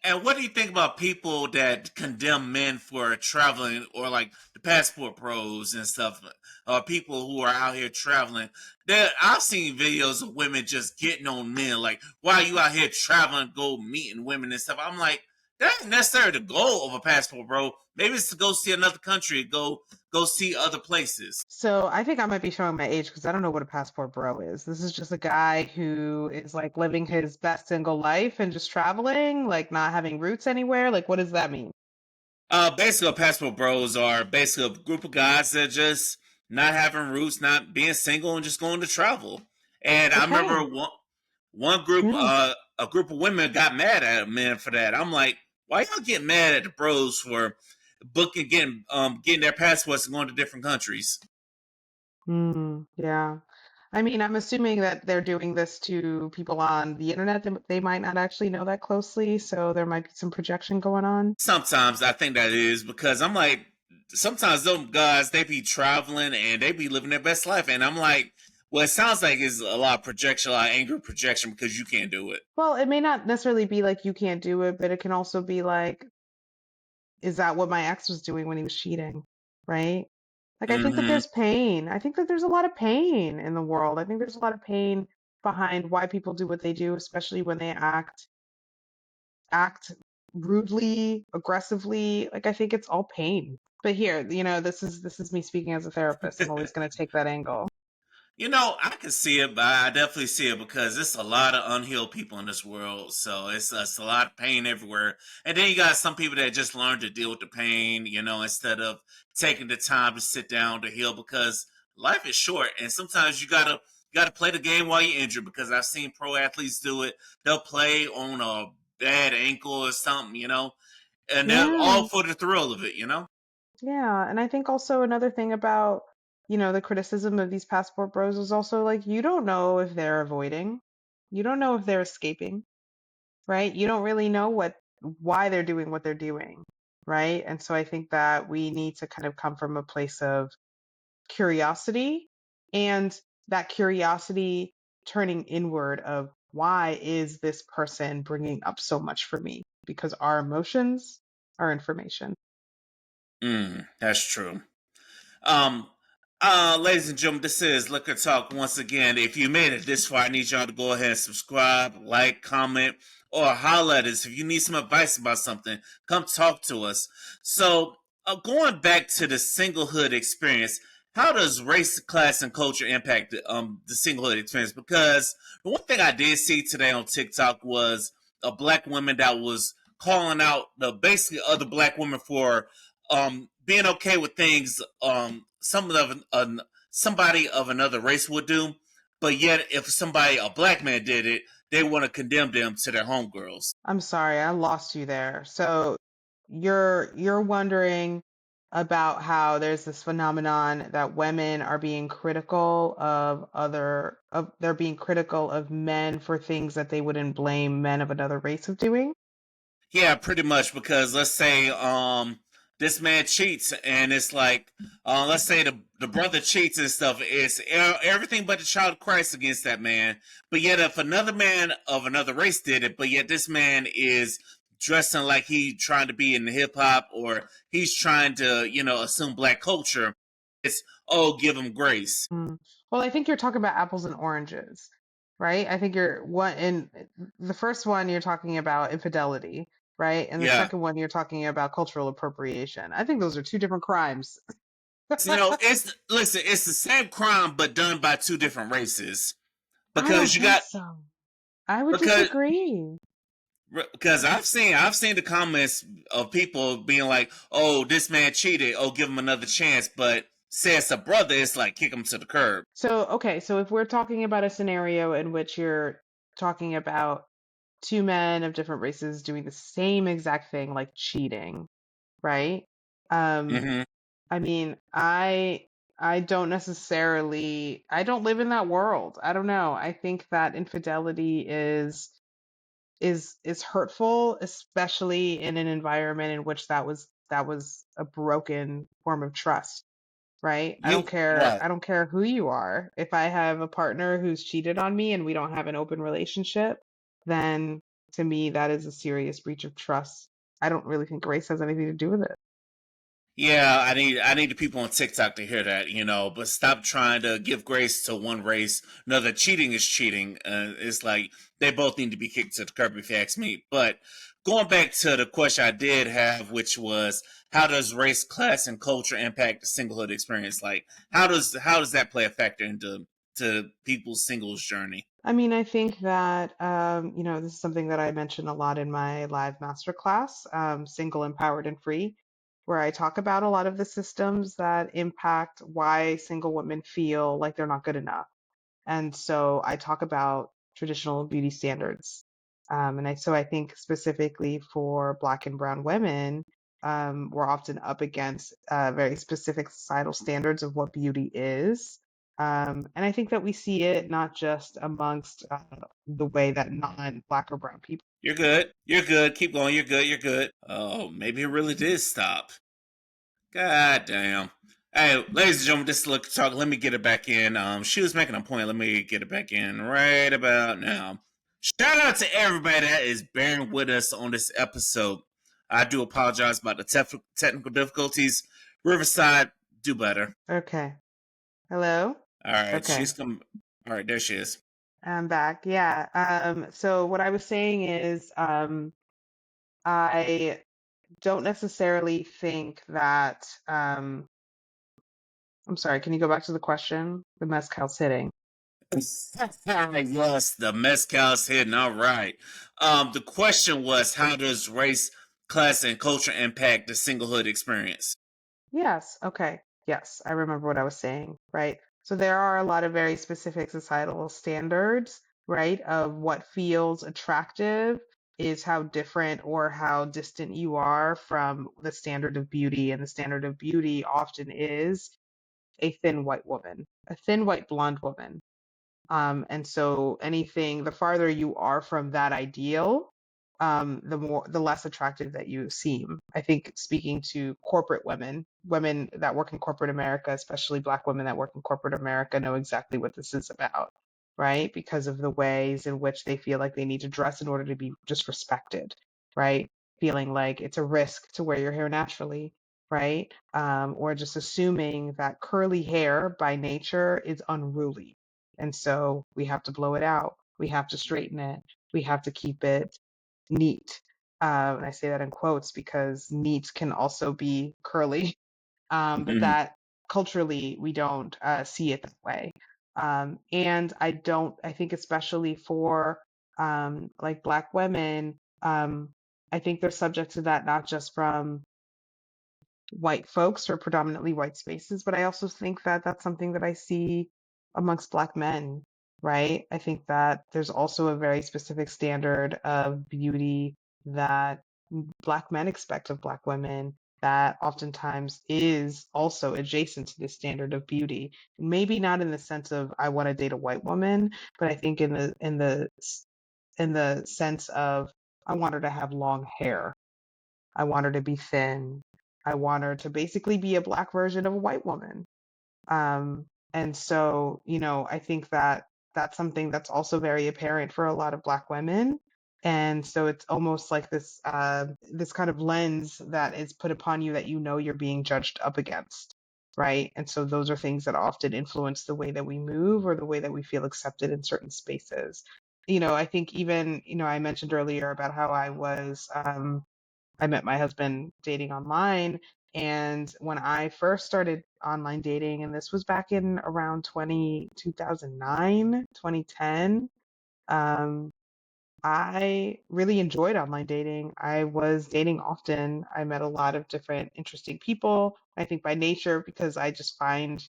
And what do you think about people that condemn men for traveling or like the passport pros and stuff? Or people who are out here traveling. I've seen videos of women just getting on men, like, why are you out here traveling, go meeting women and stuff? I'm like, that ain't necessarily the goal of a passport bro. Maybe it's to go see another country, go see other places. So I think I might be showing my age because I don't know what a passport bro is. This is just a guy who is like living his best single life and just traveling, like not having roots anywhere. Like, what does that mean? Basically, passport bros are basically a group of guys that just not having roots, not being single, and just going to travel. And I remember Okay. one group, Yeah. a group of women got mad at men for that. I'm like, why y'all get mad at the bros for getting their passports and going to different countries? Yeah. I mean, I'm assuming that they're doing this to people on the internet. They might not actually know that closely, so there might be some projection going on. Sometimes I think that is because I'm like, sometimes those guys they be traveling and they be living their best life, and I'm like, well, it sounds like it's a lot of projection, a lot of anger projection because you can't do it. Well, it may not necessarily be like you can't do it, but it can also be like, is that what my ex was doing when he was cheating? Right? Like, I think that Mm-hmm. there's pain. I think that there's a lot of pain in the world. I think there's a lot of pain behind why people do what they do, especially when they act rudely, aggressively. Like, I think it's all pain. But here, this is me speaking as a therapist. I'm always going to take that angle. You know, I can see it, but I definitely see it because it's a lot of unhealed people in this world. So it's a lot of pain everywhere. And then you got some people that just learn to deal with the pain, instead of taking the time to sit down to heal because life is short. And sometimes you gotta play the game while you're injured because I've seen pro athletes do it. They'll play on a bad ankle or something, and they're all Yeah. for the thrill of it. Yeah. And I think also another thing about, the criticism of these passport bros is also like, you don't know if they're avoiding, you don't know if they're escaping, right? You don't really know why they're doing what they're doing, right? And so I think that we need to kind of come from a place of curiosity and that curiosity turning inward of why is this person bringing up so much for me? Because our emotions are information. That's true. Um, ladies and gentlemen, this is Liquor Talk once again. If you made it this far, I need y'all to go ahead and subscribe, like, comment, or holler at us. If you need some advice about something, come talk to us. So, going back to the singlehood experience, how does race, class, and culture impact the singlehood experience? Because the one thing I did see today on TikTok was a black woman that was calling out the basically other black women for being okay with things somebody of another race would do, but yet if a black man did it, they want to condemn them to their homegirls. I'm sorry, I lost you there. So you're wondering about how there's this phenomenon that women are being critical of they're being critical of men for things that they wouldn't blame men of another race of doing? Yeah, pretty much, because let's say this man cheats, and it's like let's say the brother cheats and stuff. It's everything but the child of Christ against that man. But yet, if another man of another race did it, but yet this man is dressing like he trying to be in hip hop, or he's trying to assume black culture, it's, oh, give him grace. Mm. Well, I think you're talking about apples and oranges, right? I think you're one in the first one you're talking about infidelity, right? And the Yeah, second one you're talking about cultural appropriation. I think those are two different crimes. it's listen, it's the same crime but done by two different races, I don't because you think got so. I would because disagree. I've seen the comments of people being like, "Oh, this man cheated. Oh, give him another chance." But say it's a brother, it's like kick him to the curb. So, okay, so if we're talking about a scenario in which you're talking about two men of different races doing the same exact thing, like cheating, right? Um, Hmm. I mean, I don't necessarily I don't live in that world. I don't know. I think that infidelity is hurtful, especially in an environment in which that was a broken form of trust, right? I don't You care right? I don't care who you are. If I have a partner who's cheated on me and we don't have an open relationship, then to me that is a serious breach of trust. I don't really think race has anything to do with it. Yeah, I need the people on TikTok to hear that, but stop trying to give grace to one race. No, that cheating is cheating. It's like they both need to be kicked to the curb, if you ask me. But going back to the question I did have, which was, how does race, class, and culture impact the singlehood experience? Like, how does that play a factor into people's singles journey? I mean, I think that this is something that I mention a lot in my live masterclass, Single, Empowered, and Free, where I talk about a lot of the systems that impact why single women feel like they're not good enough. And so I talk about traditional beauty standards. So I think specifically for Black and Brown women, we're often up against very specific societal standards of what beauty is. And I think that we see it not just amongst the way that non-Black or Brown people. You're good. You're good. Keep going. You're good. You're good. Oh, maybe it really did stop. God damn. Hey, ladies and gentlemen, this is Liquor Talk. Let me get it back in. She was making a point. Let me get it back in right about now. Shout out to everybody that is bearing with us on this episode. I do apologize about the technical difficulties. Riverside, do better. Okay. Hello? All right, Okay. she's come. All right, there she is. I'm back. Yeah. So what I was saying is, I don't necessarily think that I'm sorry, can you go back to the question? The mezcal's hitting. Yes, the mezcal's hidden. All right. The question was, how does race, class, and culture impact the singlehood experience? Yes, okay. Yes, I remember what I was saying, right? So there are a lot of very specific societal standards, right, of what feels attractive is how different or how distant you are from the standard of beauty. And the standard of beauty often is a thin white woman, a thin white blonde woman. And so the farther you are from that ideal, the less attractive that you seem. I think speaking to corporate women, women that work in corporate America, especially Black women that work in corporate America, know exactly what this is about, right? Because of the ways in which they feel like they need to dress in order to be just respected, right? Feeling like it's a risk to wear your hair naturally, right? Or just assuming that curly hair by nature is unruly, and so we have to blow it out. We have to straighten it. We have to keep it neat. And I say that in quotes because neat can also be curly, but Mhm. that culturally we don't see it that way. And I think especially for like Black women, I think they're subject to that not just from white folks or predominantly white spaces, but I also think that that's something that I see amongst Black men, right? I think that there's also a very specific standard of beauty that Black men expect of Black women that oftentimes is also adjacent to the standard of beauty. Maybe not in the sense of I want to date a white woman, but I think in the sense of I want her to have long hair. I want her to be thin. I want her to basically be a Black version of a white woman. And so, I think that that's something that's also very apparent for a lot of Black women. And so it's almost like this kind of lens that is put upon you that you're being judged up against, right? And so those are things that often influence the way that we move or the way that we feel accepted in certain spaces. I think even, I mentioned earlier about how I met my husband dating online. And when I first started online dating, and this was back in around 2009, 2010, um, I really enjoyed online dating. I was dating often. I met a lot of different interesting people. I think by nature, because I just find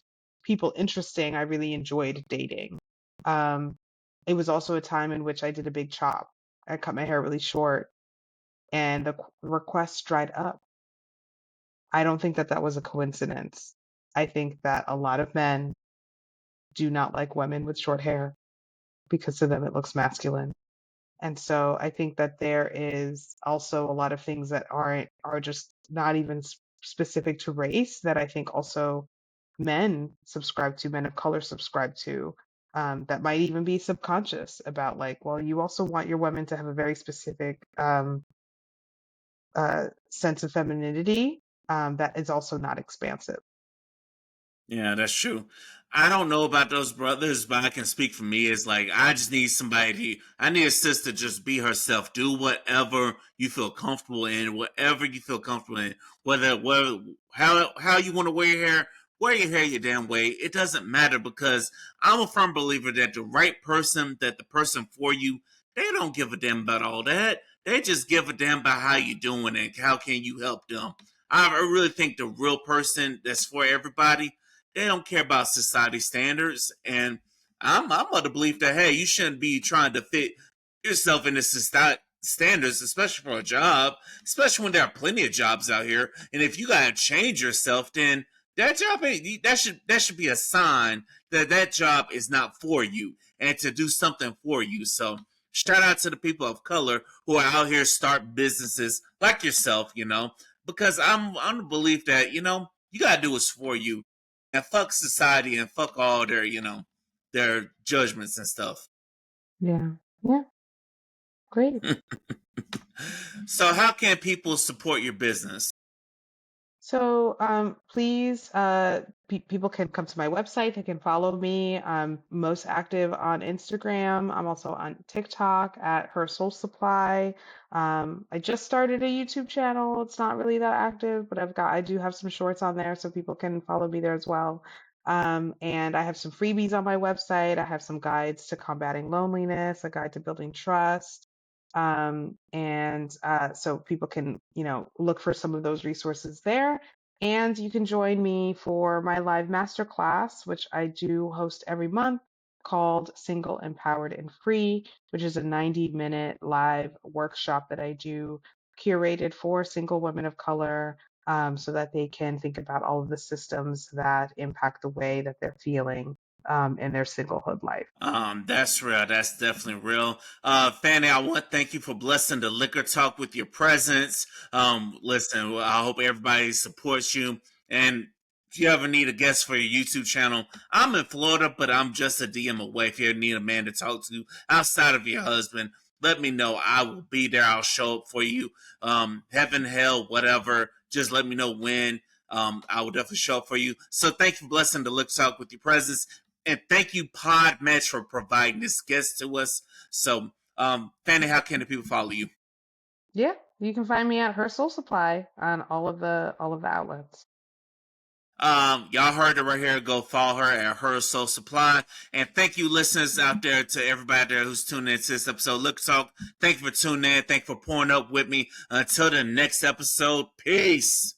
people interesting, I really enjoyed dating. Um, it was also a time in which I did a big chop. I cut my hair really short and the requests dried up. I don't think that that was a coincidence. I think that a lot of men do not like women with short hair because to them it looks masculine. And so I think that there is also a lot of things that are just not even specific to race that I think also men of color subscribe to, that might even be subconscious about like, well, you also want your women to have a very specific sense of femininity, that is also not expansive. Yeah, that's true. I don't know about those brothers, but I can speak for me. It's like I just need somebody. I need a sister to just be herself. Do whatever you feel comfortable in, whatever you feel comfortable in. Whether how you want to wear your hair your damn way. It doesn't matter because I'm a firm believer that the right person, that the person for you, they don't give a damn about all that. They just give a damn about how you doing and how can you help them. I really think the real person that's for everybody, they don't care about society standards. And I'm of the belief that, hey, you shouldn't be trying to fit yourself into society standards, especially for a job, especially when there are plenty of jobs out here. And if you gotta change yourself, then that job ain't, that should be a sign that that job is not for you and to do something for you. So shout out to the people of color who are out here starting businesses like yourself, because I'm the belief that you gotta do what's for you, and fuck society and fuck all their their judgments and stuff. Yeah. Yeah. Great. So how can people support your business? So please, people can come to my website. They can follow me. I'm most active on Instagram. I'm also on TikTok at Her Soul Supply. I just started a YouTube channel. It's not really that active, but I do have some shorts on there, so people can follow me there as well. And I have some freebies on my website. I have some guides to combating loneliness, a guide to building trust. And so people can, look for some of those resources there. And you can join me for my live masterclass, which I do host every month, called Single, Empowered, and Free, which is a 90-minute live workshop that I do curated for single women of color, so that they can think about all of the systems that impact the way that they're feeling, in their singlehood life. That's real. That's definitely real. Fanny, I want to thank you for blessing the Liquor Talk with your presence. Listen, I hope everybody supports you. And if you ever need a guest for your YouTube channel, I'm in Florida, but I'm just a DM away. If you ever need a man to talk to outside of your husband, let me know. I will be there. I'll show up for you. Heaven, hell, whatever. Just let me know when. I will definitely show up for you. So thank you for blessing the Liquor Talk with your presence. And thank you, Podmatch, for providing this guest to us. So, Fanny, how can the people follow you? Yeah, you can find me at Her Soul Supply on all of the outlets. Y'all heard it right here. Go follow her at Her Soul Supply. And thank you, listeners out there, to everybody there who's tuning into this episode. Liquor Talk. Thank you for tuning in. Thank you for pouring up with me. Until the next episode. Peace.